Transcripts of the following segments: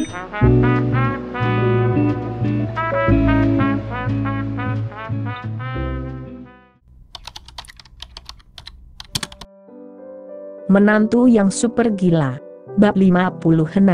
Menantu yang super gila. Bab 56.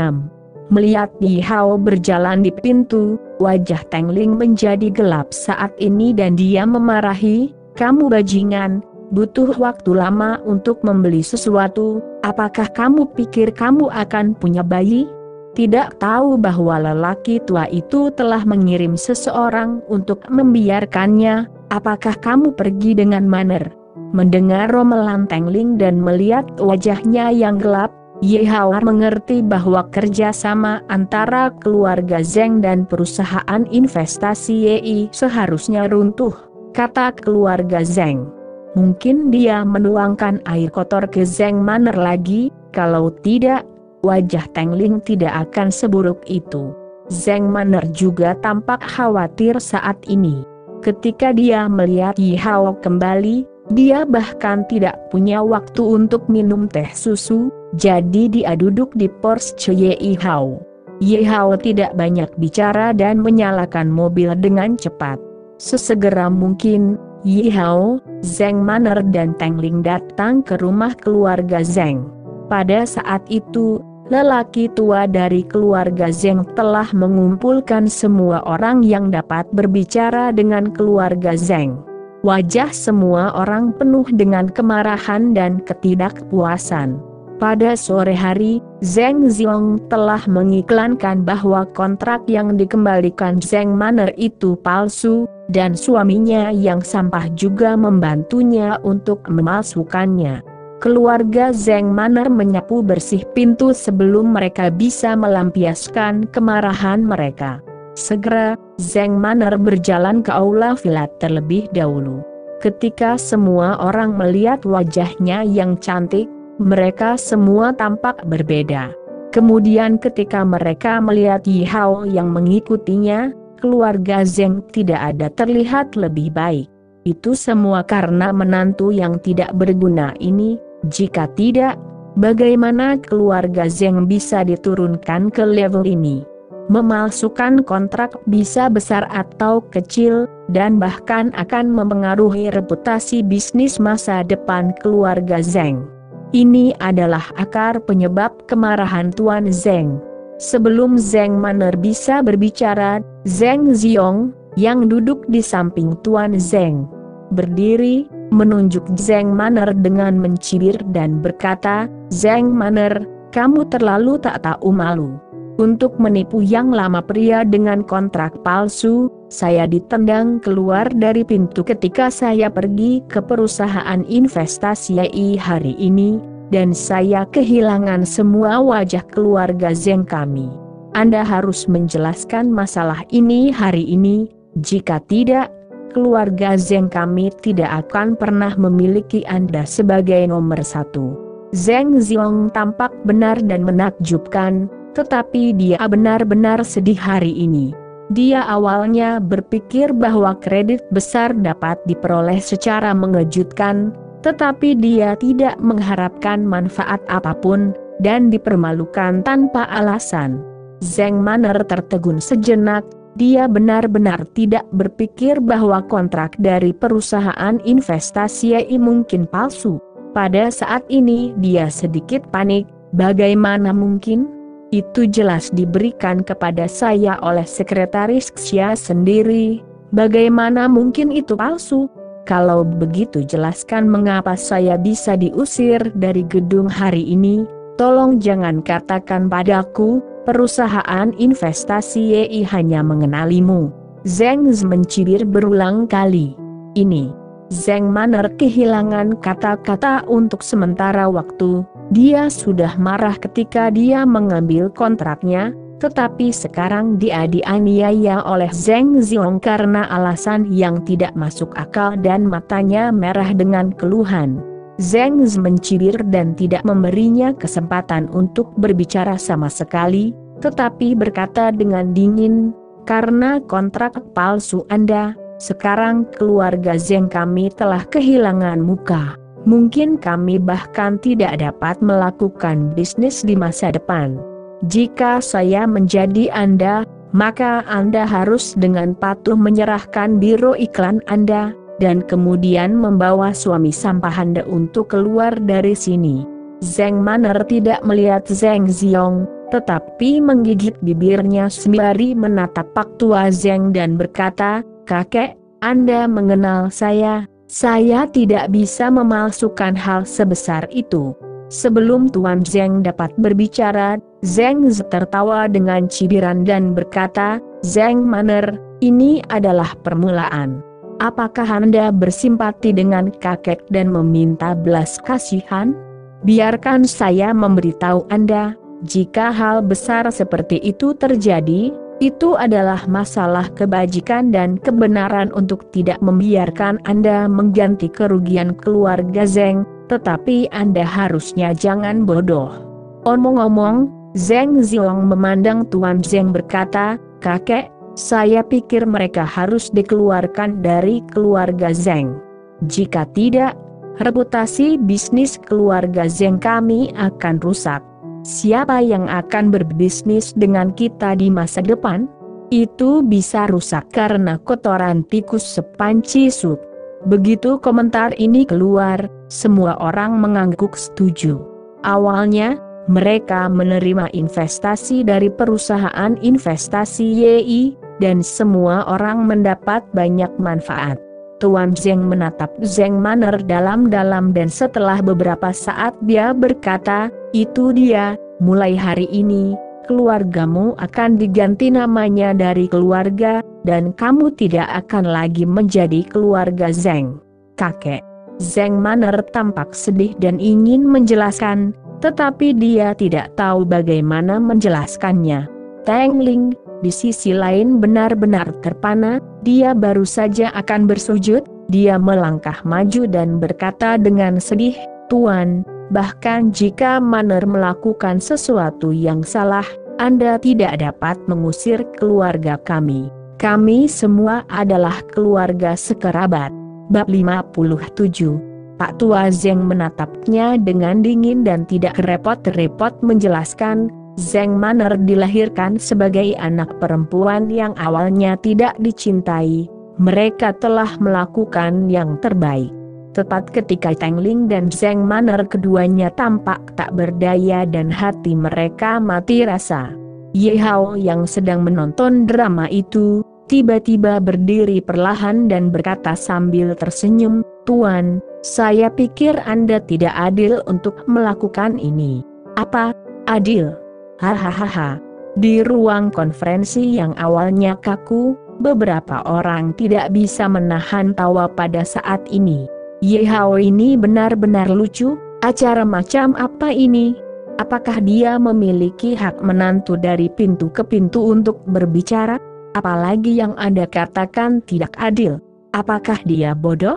Melihat Yi Hao berjalan di pintu, wajah Teng Ling menjadi gelap saat ini dan dia memarahi, "Kamu bajingan, butuh waktu lama untuk membeli sesuatu, apakah kamu pikir kamu akan punya bayi? Tidak tahu bahwa lelaki tua itu telah mengirim seseorang untuk membiarkannya, apakah kamu pergi dengan maner?" Mendengar romelan Teng Ling dan melihat wajahnya yang gelap, Yi Hao mengerti bahwa kerjasama antara keluarga Zeng dan perusahaan investasi Yi seharusnya runtuh, kata keluarga Zeng. Mungkin dia menuangkan air kotor ke Zeng Manor lagi, kalau tidak, wajah Teng Ling tidak akan seburuk itu. Zeng Manor juga tampak khawatir saat ini. Ketika dia melihat Yi Hao kembali, dia bahkan tidak punya waktu untuk minum teh susu, jadi dia duduk di Porsche Yi Hao. Yi Hao tidak banyak bicara dan menyalakan mobil dengan cepat. Sesegera mungkin, Yi Hao, Zeng Manor dan Teng Ling datang ke rumah keluarga Zeng. Pada saat itu, lelaki tua dari keluarga Zeng telah mengumpulkan semua orang yang dapat berbicara dengan keluarga Zeng. Wajah semua orang penuh dengan kemarahan dan ketidakpuasan. Pada sore hari, Zeng Ziong telah mengiklankan bahwa kontrak yang dikembalikan Zeng Manor itu palsu, dan suaminya yang sampah juga membantunya untuk memalsukannya. Keluarga Zeng Manor menyapu bersih pintu sebelum mereka bisa melampiaskan kemarahan mereka. Segera, Zeng Manor berjalan ke aula villa terlebih dahulu. Ketika semua orang melihat wajahnya yang cantik, mereka semua tampak berbeda. Kemudian ketika mereka melihat Yi Hao yang mengikutinya, keluarga Zeng tidak ada terlihat lebih baik. Itu semua karena menantu yang tidak berguna ini. Jika tidak, bagaimana keluarga Zeng bisa diturunkan ke level ini? Memalsukan kontrak bisa besar atau kecil, dan bahkan akan mempengaruhi reputasi bisnis masa depan keluarga Zeng. Ini adalah akar penyebab kemarahan Tuan Zeng. Sebelum Zeng Manor bisa berbicara, Zeng Ziong, yang duduk di samping Tuan Zeng, berdiri, menunjuk Zeng Manor dengan mencibir dan berkata, "Zeng Manor, kamu terlalu tak tahu malu. Untuk menipu yang lama pria dengan kontrak palsu, saya ditendang keluar dari pintu ketika saya pergi ke perusahaan investasi Yi hari ini, dan saya kehilangan semua wajah keluarga Zeng kami. Anda harus menjelaskan masalah ini hari ini, jika tidak, keluarga Zeng kami tidak akan pernah memiliki Anda sebagai nomor satu." Zeng Ziong tampak benar dan menakjubkan, tetapi dia benar-benar sedih hari ini. Dia awalnya berpikir bahwa kredit besar dapat diperoleh secara mengejutkan, tetapi dia tidak mengharapkan manfaat apapun, dan dipermalukan tanpa alasan. Zeng Manor tertegun sejenak, dia benar-benar tidak berpikir bahwa kontrak dari perusahaan investasi Yi mungkin palsu. Pada saat ini dia sedikit panik, bagaimana mungkin? Itu jelas diberikan kepada saya oleh sekretaris Xia sendiri, bagaimana mungkin itu palsu? Kalau begitu jelaskan mengapa saya bisa diusir dari gedung hari ini, tolong jangan katakan padaku, perusahaan investasi Yi hanya mengenalimu. Zeng mencibir berulang kali. Ini, Zeng Manor kehilangan kata-kata untuk sementara waktu. Dia sudah marah ketika dia mengambil kontraknya, tetapi sekarang dia dianiaya oleh Zeng Ziong karena alasan yang tidak masuk akal dan matanya merah dengan keluhan. Zeng mencibir dan tidak memberinya kesempatan untuk berbicara sama sekali, tetapi berkata dengan dingin, "Karena kontrak palsu Anda, sekarang keluarga Zeng kami telah kehilangan muka. Mungkin kami bahkan tidak dapat melakukan bisnis di masa depan." Jika saya menjadi Anda, maka Anda harus dengan patuh menyerahkan biro iklan Anda, dan kemudian membawa suami sampah Anda untuk keluar dari sini." Zheng Manner tidak melihat Zheng Ziong, tetapi menggigit bibirnya sembari menatap Pak Tua Zheng dan berkata, "Kakek, Anda mengenal saya tidak bisa memalsukan hal sebesar itu." Sebelum Tuan Zheng dapat berbicara, Zheng Zi tertawa dengan cibiran dan berkata, "Zheng Manner, ini adalah permulaan. Apakah Anda bersimpati dengan kakek dan meminta belas kasihan? Biarkan saya memberitahu Anda, jika hal besar seperti itu terjadi, itu adalah masalah kebajikan dan kebenaran untuk tidak membiarkan Anda mengganti kerugian keluarga Zheng, tetapi Anda harusnya jangan bodoh." Omong-omong, Zheng Ziong memandang Tuan Zheng berkata, "Kakek, saya pikir mereka harus dikeluarkan dari keluarga Zheng. Jika tidak, reputasi bisnis keluarga Zheng kami akan rusak. Siapa yang akan berbisnis dengan kita di masa depan? Itu bisa rusak karena kotoran tikus sepanci sup." Begitu komentar ini keluar, semua orang mengangguk setuju. Awalnya, mereka menerima investasi dari perusahaan investasi YI, dan semua orang mendapat banyak manfaat. Tuan Zheng menatap Zheng Manner dalam-dalam dan setelah beberapa saat dia berkata, "Itu dia, mulai hari ini, keluargamu akan diganti namanya dari keluarga, dan kamu tidak akan lagi menjadi keluarga Zheng." "Kakek." Zheng Manner tampak sedih dan ingin menjelaskan, tetapi dia tidak tahu bagaimana menjelaskannya. Teng Ling, di sisi lain benar-benar terpana, dia baru saja akan bersujud, dia melangkah maju dan berkata dengan sedih, "Tuan, bahkan jika Manner melakukan sesuatu yang salah, Anda tidak dapat mengusir keluarga kami. Kami semua adalah keluarga sekerabat." Bab 57. Pak Tua Zheng menatapnya dengan dingin dan tidak repot-repot menjelaskan, Zheng Manner dilahirkan sebagai anak perempuan yang awalnya tidak dicintai. Mereka telah melakukan yang terbaik. Tepat ketika Teng Ling dan Zheng Manner keduanya tampak tak berdaya dan hati mereka mati rasa. Ye Hao yang sedang menonton drama itu, tiba-tiba berdiri perlahan dan berkata sambil tersenyum, "Tuan, saya pikir Anda tidak adil untuk melakukan ini." "Apa, adil?" "Hahaha." Di ruang konferensi yang awalnya kaku, beberapa orang tidak bisa menahan tawa pada saat ini. Ye Hao ini benar-benar lucu, acara macam apa ini? Apakah dia memiliki hak menantu dari pintu ke pintu untuk berbicara? Apalagi yang Anda katakan tidak adil. Apakah dia bodoh?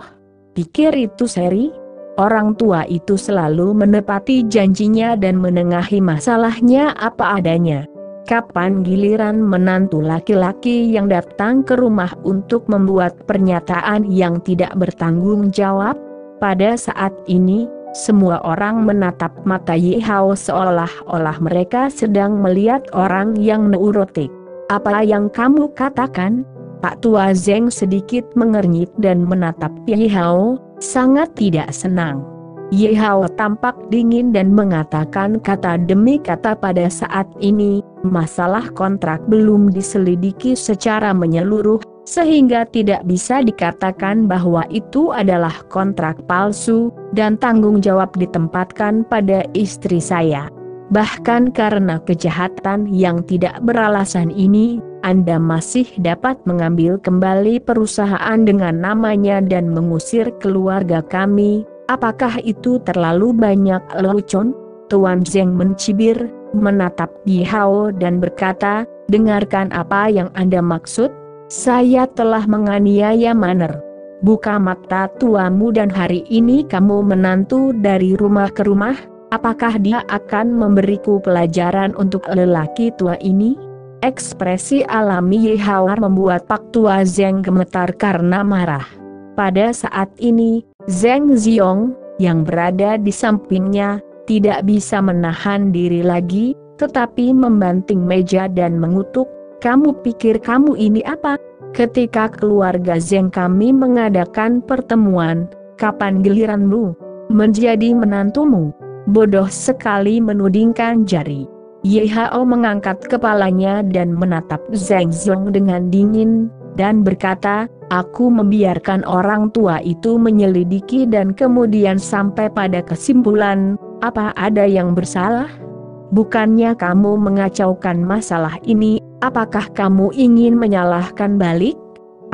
Pikir itu seri? Orang tua itu selalu menepati janjinya dan menengahi masalahnya apa adanya. Kapan giliran menantu laki-laki yang datang ke rumah untuk membuat pernyataan yang tidak bertanggung jawab? Pada saat ini, semua orang menatap mata Ye Hao seolah-olah mereka sedang melihat orang yang neurotik. "Apa yang kamu katakan?" Pak Tua Zheng sedikit mengernyit dan menatap Ye Hao, sangat tidak senang. Ye Hao tampak dingin dan mengatakan kata demi kata, "Pada saat ini, masalah kontrak belum diselidiki secara menyeluruh, sehingga tidak bisa dikatakan bahwa itu adalah kontrak palsu, dan tanggung jawab ditempatkan pada istri saya. Bahkan karena kejahatan yang tidak beralasan ini, Anda masih dapat mengambil kembali perusahaan dengan namanya dan mengusir keluarga kami. Apakah itu terlalu banyak lelucon?" Tuan Zheng mencibir, menatap Ye Hao dan berkata, "Dengarkan apa yang Anda maksud. Saya telah menganiaya Manner. Buka mata tuamu dan hari ini kamu menantu dari rumah ke rumah. Apakah dia akan memberiku pelajaran untuk lelaki tua ini?" Ekspresi alami Ye Hao membuat Pak Tua Zheng gemetar karena marah. Pada saat ini, Zheng Ziong, yang berada di sampingnya, tidak bisa menahan diri lagi, tetapi membanting meja dan mengutuk, "Kamu pikir kamu ini apa? Ketika keluarga Zeng kami mengadakan pertemuan, kapan giliranmu menjadi menantumu?" Bodoh sekali menudingkan jari. Ye Hao mengangkat kepalanya dan menatap Zeng Zong dengan dingin, dan berkata, "Aku membiarkan orang tua itu menyelidiki dan kemudian sampai pada kesimpulan, apa ada yang bersalah? Bukannya kamu mengacaukan masalah ini, apakah kamu ingin menyalahkan balik?"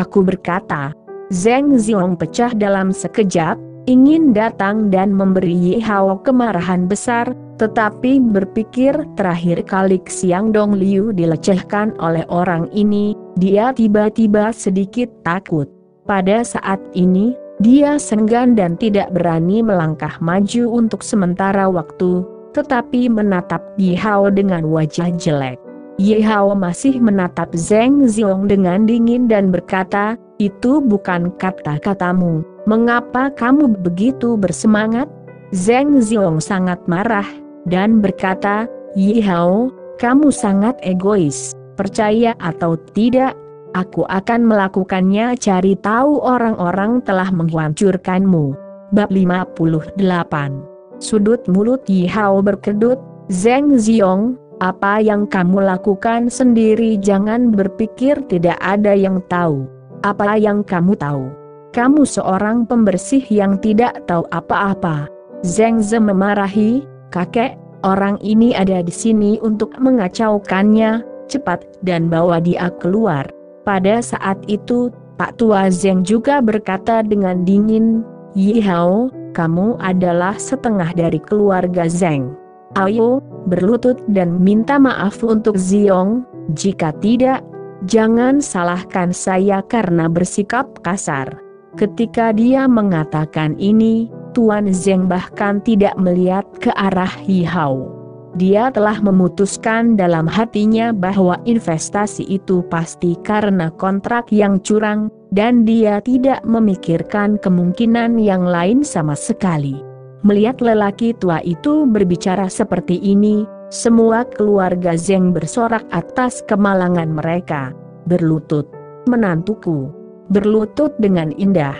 Aku berkata. Zeng Zong pecah dalam sekejap, ingin datang dan memberi Ye Hao kemarahan besar, tetapi berpikir terakhir kali Xiang Dong Liu dilecehkan oleh orang ini, dia tiba-tiba sedikit takut. Pada saat ini, dia senggan dan tidak berani melangkah maju untuk sementara waktu, tetapi menatap Ye Hao dengan wajah jelek. Ye Hao masih menatap Zeng Zong dengan dingin dan berkata, "Itu bukan kata-katamu, mengapa kamu begitu bersemangat?" Zeng Zong sangat marah, dan berkata, "Ye Hao, kamu sangat egois, percaya atau tidak, aku akan melakukannya. Cari tahu orang-orang telah menghancurkanmu." Bab 58. Sudut mulut Ye Hao berkedut. "Zeng Zong, apa yang kamu lakukan sendiri jangan berpikir tidak ada yang tahu. Apa yang kamu tahu? Kamu seorang pembersih yang tidak tahu apa-apa." Zeng Zeng memarahi, "Kakek, orang ini ada di sini untuk mengacaukannya, cepat dan bawa dia keluar." Pada saat itu, Pak Tua Zeng juga berkata dengan dingin, "Ye Hao, kamu adalah setengah dari keluarga Zeng. Ayo, berlutut dan minta maaf untuk Ziong, jika tidak, jangan salahkan saya karena bersikap kasar." Ketika dia mengatakan ini, Tuan Zeng bahkan tidak melihat ke arah Ye Hao. Dia telah memutuskan dalam hatinya bahwa investasi itu pasti karena kontrak yang curang, dan dia tidak memikirkan kemungkinan yang lain sama sekali. Melihat lelaki tua itu berbicara seperti ini, semua keluarga Zeng bersorak atas kemalangan mereka. "Berlutut, menantuku. Berlutut dengan indah.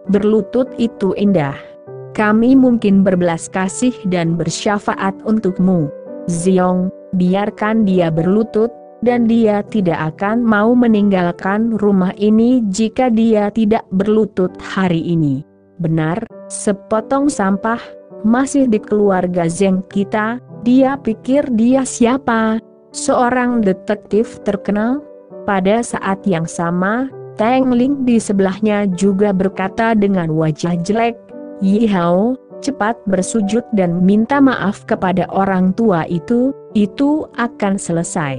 Berlutut itu indah. Kami mungkin berbelas kasih dan bersyafaat untukmu. Ziong, biarkan dia berlutut, dan dia tidak akan mau meninggalkan rumah ini jika dia tidak berlutut hari ini." Benar, sepotong sampah, masih di keluarga Zeng kita. Dia pikir dia siapa? Seorang detektif terkenal? Pada saat yang sama, Teng Ling di sebelahnya juga berkata dengan wajah jelek, "Ye Hao, cepat bersujud dan minta maaf kepada orang tua itu akan selesai.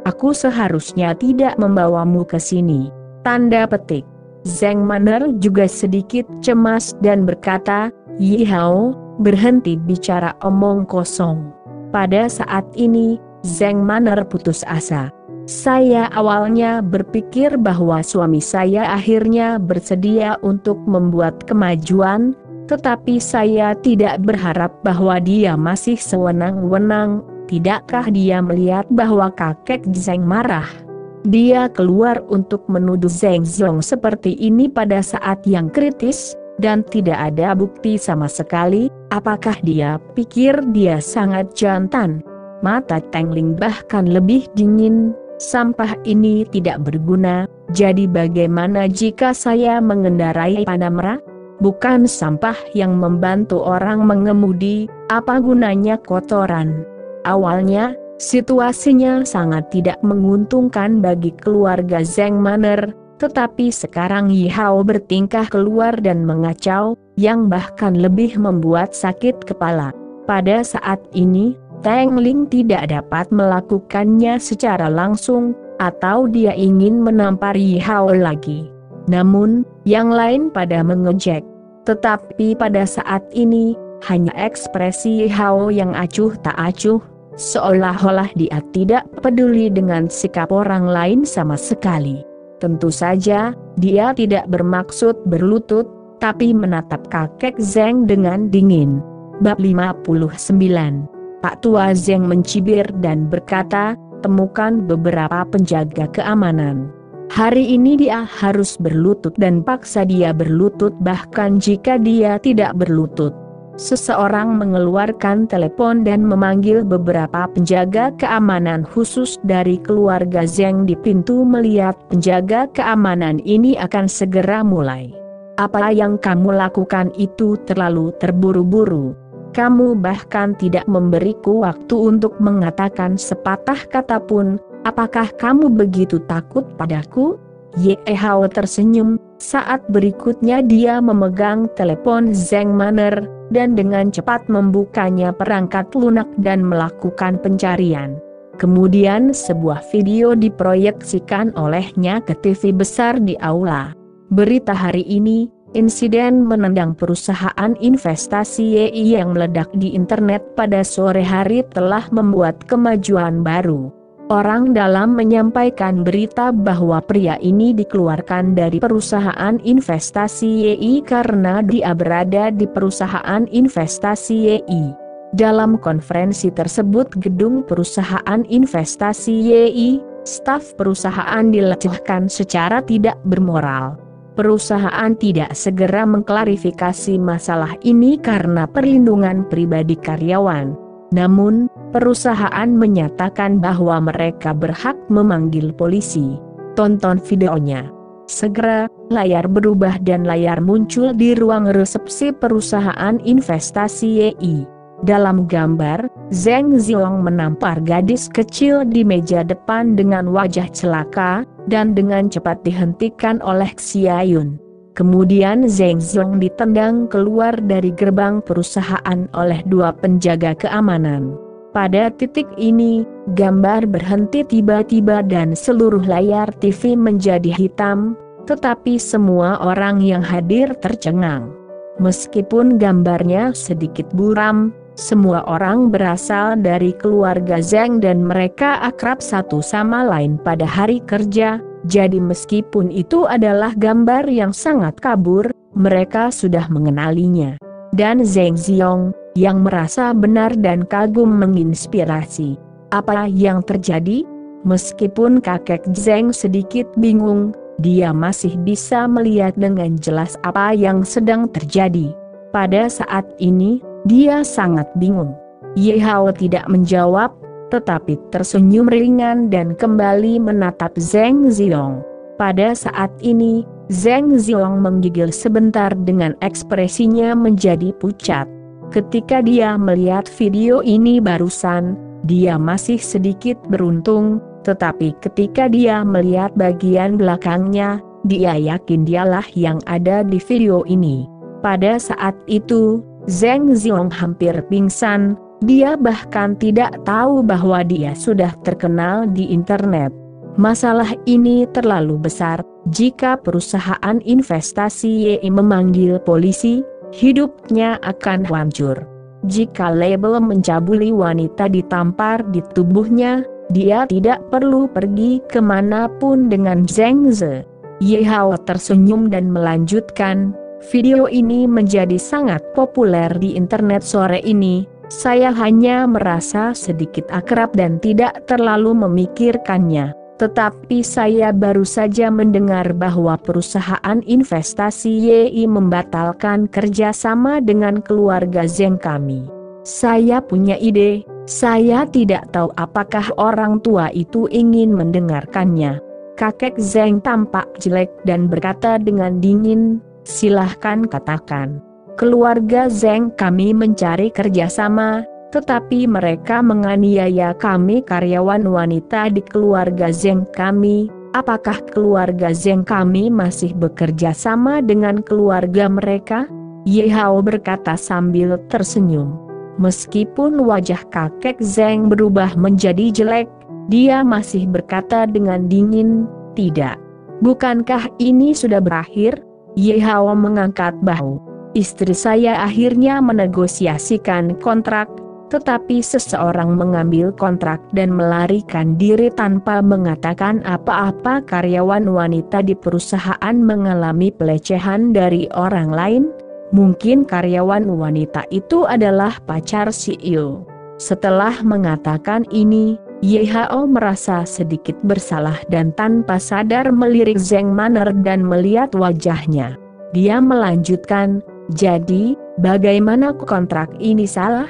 Aku seharusnya tidak membawamu ke sini." Tanda petik. Zeng Manner juga sedikit cemas dan berkata, "Ye Hao, berhenti bicara omong kosong." Pada saat ini, Zeng Manner putus asa. "Saya awalnya berpikir bahwa suami saya akhirnya bersedia untuk membuat kemajuan, tetapi saya tidak berharap bahwa dia masih sewenang-wenang. Tidakkah dia melihat bahwa kakek Zeng marah? Dia keluar untuk menuduh Zeng Zong seperti ini pada saat yang kritis, dan tidak ada bukti sama sekali. Apakah dia pikir dia sangat jantan?" Mata Teng Ling bahkan lebih dingin. "Sampah ini tidak berguna, jadi bagaimana jika saya mengendarai Panamera? Bukan sampah yang membantu orang mengemudi, apa gunanya kotoran?" Awalnya, situasinya sangat tidak menguntungkan bagi keluarga Zeng Manner, tetapi sekarang Ye Hao bertingkah keluar dan mengacau, yang bahkan lebih membuat sakit kepala. Pada saat ini, Teng Ling tidak dapat melakukannya secara langsung, atau dia ingin menampar Ye Hao lagi. Namun, yang lain pada mengejek. Tetapi pada saat ini, hanya ekspresi Ye Hao yang acuh tak acuh, seolah-olah dia tidak peduli dengan sikap orang lain sama sekali. Tentu saja, dia tidak bermaksud berlutut, tapi menatap kakek Zeng dengan dingin. Bab 59. Pak Tua Zeng mencibir dan berkata, temukan beberapa penjaga keamanan. Hari ini dia harus berlutut dan paksa dia berlutut bahkan jika dia tidak berlutut. Seseorang mengeluarkan telepon dan memanggil beberapa penjaga keamanan khusus dari keluarga Zeng di pintu melihat penjaga keamanan ini akan segera mulai. Apa yang kamu lakukan itu terlalu terburu-buru. Kamu bahkan tidak memberiku waktu untuk mengatakan sepatah kata pun. Apakah kamu begitu takut padaku? Ye Hao tersenyum, saat berikutnya dia memegang telepon Zeng Manner, dan dengan cepat membukanya perangkat lunak dan melakukan pencarian. Kemudian sebuah video diproyeksikan olehnya ke TV besar di aula. Berita hari ini, insiden menendang perusahaan investasi YI yang meledak di internet pada sore hari telah membuat kemajuan baru. Orang dalam menyampaikan berita bahwa pria ini dikeluarkan dari perusahaan investasi YI karena dia berada di perusahaan investasi YI. Dalam konferensi tersebut gedung perusahaan investasi YI, staf perusahaan dilecehkan secara tidak bermoral. Perusahaan tidak segera mengklarifikasi masalah ini karena perlindungan pribadi karyawan. Namun, perusahaan menyatakan bahwa mereka berhak memanggil polisi. Tonton videonya. Segera, layar berubah dan layar muncul di ruang resepsi perusahaan investasi YI. Dalam gambar, Zeng Ziong menampar gadis kecil di meja depan dengan wajah celaka, dan dengan cepat dihentikan oleh Xiayun. Kemudian Zeng Ziong ditendang keluar dari gerbang perusahaan oleh dua penjaga keamanan. Pada titik ini, gambar berhenti tiba-tiba dan seluruh layar TV menjadi hitam, tetapi semua orang yang hadir tercengang. Meskipun gambarnya sedikit buram, semua orang berasal dari keluarga Zeng dan mereka akrab satu sama lain pada hari kerja. Jadi meskipun itu adalah gambar yang sangat kabur, mereka sudah mengenalinya. Dan Zeng Ziong, yang merasa benar dan kagum menginspirasi. Apa yang terjadi? Meskipun kakek Zeng sedikit bingung, dia masih bisa melihat dengan jelas apa yang sedang terjadi. Pada saat ini, dia sangat bingung. Ye Hao tidak menjawab, tetapi tersenyum ringan dan kembali menatap Zeng Ziong. Pada saat ini, Zeng Ziong menggigil sebentar dengan ekspresinya menjadi pucat. Ketika dia melihat video ini barusan, dia masih sedikit beruntung, tetapi ketika dia melihat bagian belakangnya, dia yakin dialah yang ada di video ini. Pada saat itu, Zeng Ziong hampir pingsan. Dia bahkan tidak tahu bahwa dia sudah terkenal di internet. Masalah ini terlalu besar, jika perusahaan investasi YI memanggil polisi, hidupnya akan hancur. Jika label mencabuli wanita ditampar di tubuhnya, dia tidak perlu pergi kemanapun dengan Zeng Ze. Ye Hao tersenyum dan melanjutkan, video ini menjadi sangat populer di internet sore ini. Saya hanya merasa sedikit akrab dan tidak terlalu memikirkannya. Tetapi saya baru saja mendengar bahwa perusahaan investasi YI membatalkan kerjasama dengan keluarga Zeng kami. Saya punya ide, saya tidak tahu apakah orang tua itu ingin mendengarkannya. Kakek Zeng tampak jelek dan berkata dengan dingin, silahkan katakan. Keluarga Zeng kami mencari kerjasama, tetapi mereka menganiaya kami karyawan wanita di keluarga Zeng kami. Apakah keluarga Zeng kami masih bekerja sama dengan keluarga mereka? Ye Hao berkata sambil tersenyum. Meskipun wajah kakek Zeng berubah menjadi jelek, dia masih berkata dengan dingin, tidak. Bukankah ini sudah berakhir? Ye Hao mengangkat bahu. Istri saya akhirnya menegosiasikan kontrak, tetapi seseorang mengambil kontrak dan melarikan diri tanpa mengatakan apa-apa. Karyawan wanita di perusahaan mengalami pelecehan dari orang lain. Mungkin karyawan wanita itu adalah pacar CEO. Setelah mengatakan ini, Ye Hao merasa sedikit bersalah dan tanpa sadar melirik Zheng Manner dan melihat wajahnya. Dia melanjutkan, jadi, bagaimana kontrak ini salah?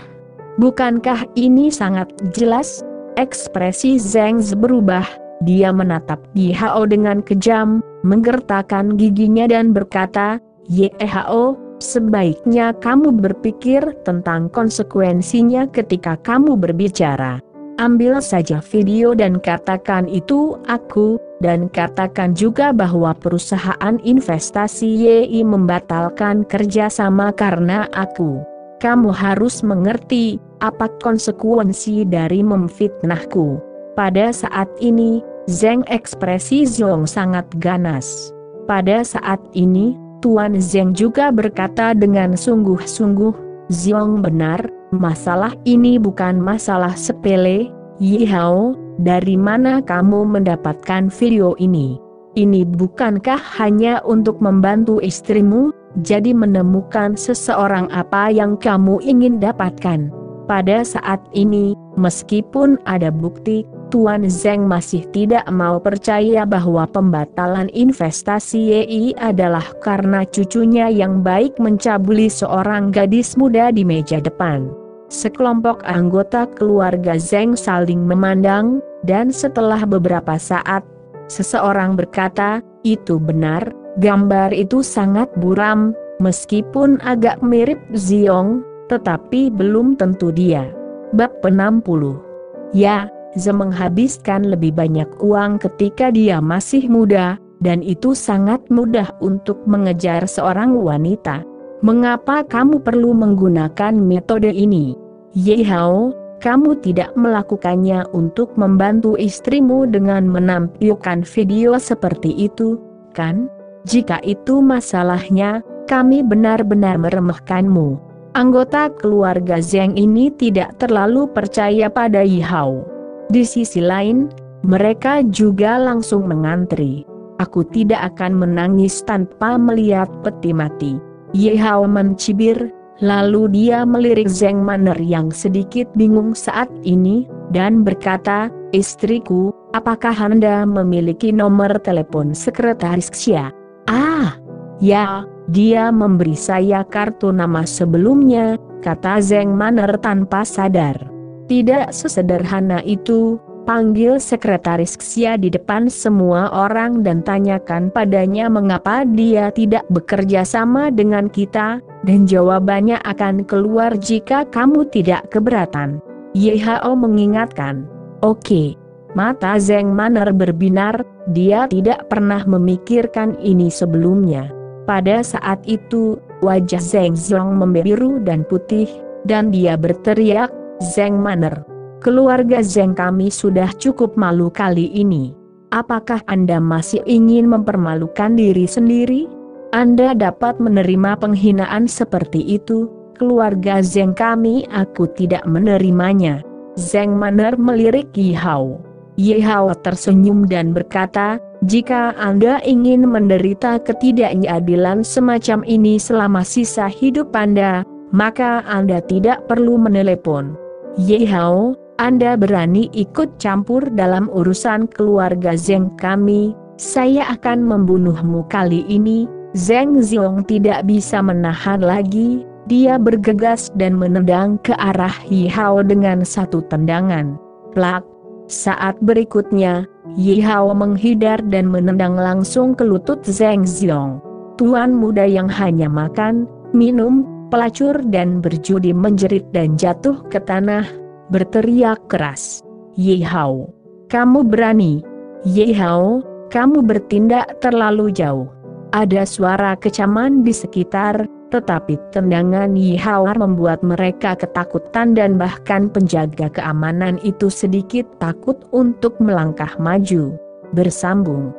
Bukankah ini sangat jelas? Ekspresi Zheng Zi berubah, dia menatap Ye Hao dengan kejam, menggertakkan giginya dan berkata, Ye Hao, sebaiknya kamu berpikir tentang konsekuensinya ketika kamu berbicara. Ambil saja video dan katakan itu aku, dan katakan juga bahwa perusahaan investasi YI membatalkan kerjasama karena aku. Kamu harus mengerti apa konsekuensi dari memfitnahku. Pada saat ini, Zheng ekspresi Zhong sangat ganas. Pada saat ini, Tuan Zheng juga berkata dengan sungguh-sungguh, Zhong benar, masalah ini bukan masalah sepele. Ye Hao, dari mana kamu mendapatkan video ini? Ini bukankah hanya untuk membantu istrimu, jadi menemukan seseorang apa yang kamu ingin dapatkan? Pada saat ini, meskipun ada bukti, Tuan Zheng masih tidak mau percaya bahwa pembatalan investasi YI adalah karena cucunya yang baik mencabuli seorang gadis muda di meja depan. Sekelompok anggota keluarga Zheng saling memandang, dan setelah beberapa saat, seseorang berkata, itu benar, gambar itu sangat buram, meskipun agak mirip Zhong, tetapi belum tentu dia. Bab 60. Ya, Ze menghabiskan lebih banyak uang ketika dia masih muda, dan itu sangat mudah untuk mengejar seorang wanita. Mengapa kamu perlu menggunakan metode ini? Ye Hao, kamu tidak melakukannya untuk membantu istrimu dengan menampilkan video seperti itu, kan? Jika itu masalahnya, kami benar-benar meremehkanmu. Anggota keluarga Zheng ini tidak terlalu percaya pada Ye Hao. Di sisi lain, mereka juga langsung mengantri. Aku tidak akan menangis tanpa melihat peti mati. Ye Hao mencibir, lalu dia melirik Zheng Manner yang sedikit bingung saat ini, dan berkata, istriku, apakah Anda memiliki nomor telepon sekretaris Xia? Ah, ya, dia memberi saya kartu nama sebelumnya, kata Zheng Manner tanpa sadar. Tidak sesederhana itu, panggil sekretaris Xia di depan semua orang dan tanyakan padanya mengapa dia tidak bekerja sama dengan kita, dan jawabannya akan keluar jika kamu tidak keberatan. Ye Hao mengingatkan. Oke. Mata Zheng Manner berbinar, dia tidak pernah memikirkan ini sebelumnya. Pada saat itu, wajah Zheng Zhong membiru dan putih, dan dia berteriak, Zheng Manner, keluarga Zheng kami sudah cukup malu kali ini. Apakah Anda masih ingin mempermalukan diri sendiri? Anda dapat menerima penghinaan seperti itu, keluarga Zheng kami aku tidak menerimanya. Zheng Manner melirik Ye Hao. Ye Hao tersenyum dan berkata, jika Anda ingin menderita ketidakadilan semacam ini selama sisa hidup Anda, maka Anda tidak perlu menelepon. Ye Hao, Anda berani ikut campur dalam urusan keluarga Zheng kami, saya akan membunuhmu kali ini. Zheng Zhong tidak bisa menahan lagi, dia bergegas dan menendang ke arah Ye Hao dengan satu tendangan. Plak! Saat berikutnya, Ye Hao menghindar dan menendang langsung ke lutut Zheng Zhong. Tuan muda yang hanya makan, minum, pelacur dan berjudi menjerit dan jatuh ke tanah, berteriak keras. Ye Hao, kamu berani. Ye Hao, kamu bertindak terlalu jauh. Ada suara kecaman di sekitar, tetapi tendangan Ye Hao membuat mereka ketakutan dan bahkan penjaga keamanan itu sedikit takut untuk melangkah maju. Bersambung.